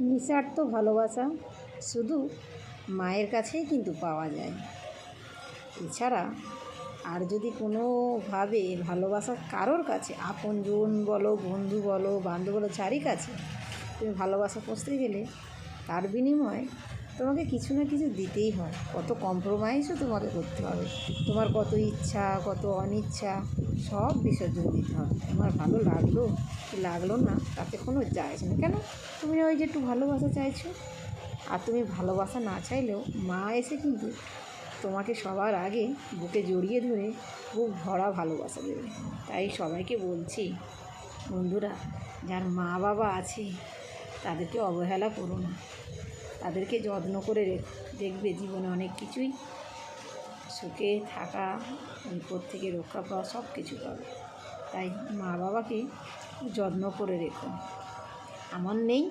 নিঃস্বার্থ ভালোবাসা শুধু মায়ের কাছেই কিন্তু পাওয়া যায়। এছাড়া আর যদি কোনোভাবে ভালোবাসা কারোর কাছে, আপনজন বলো, বন্ধু বলো, বান্ধব বলো, যারই কাছে তুমি ভালোবাসা পুষতে গেলে তার বিনিময়ে তোমাকে কিছু না কিছু দিতেই হয়। কত কম্প্রোমাইজও তোমাকে করতে হবে। তোমার কত ইচ্ছা, কত অনিচ্ছা সব বিসর্জন দিতে হবে। তোমার ভালো লাগলো কি লাগলো না তাতে কোনো যায় আসে না। কেন? তুমি ওই যে একটু ভালোবাসা চাইছো, আর তুমি ভালোবাসা না চাইলেও মা এসে কিন্তু তোমাকে সবার আগে বুকে জড়িয়ে ধরে বুক ভরা ভালোবাসা দেবে। তাই সবাইকে বলছি, বন্ধুরা, যার মা বাবা আছে তাদেরকে অবহেলা করো না, তাদেরকে যত্ন করে রেখো। দেখবে জীবনে অনেক কিছুই, সুখে থাকা, বিপদ থেকে রক্ষা পাওয়া, সব কিছু পাবে। তাই মা বাবাকে যত্ন করে রেখো। আমার নেই,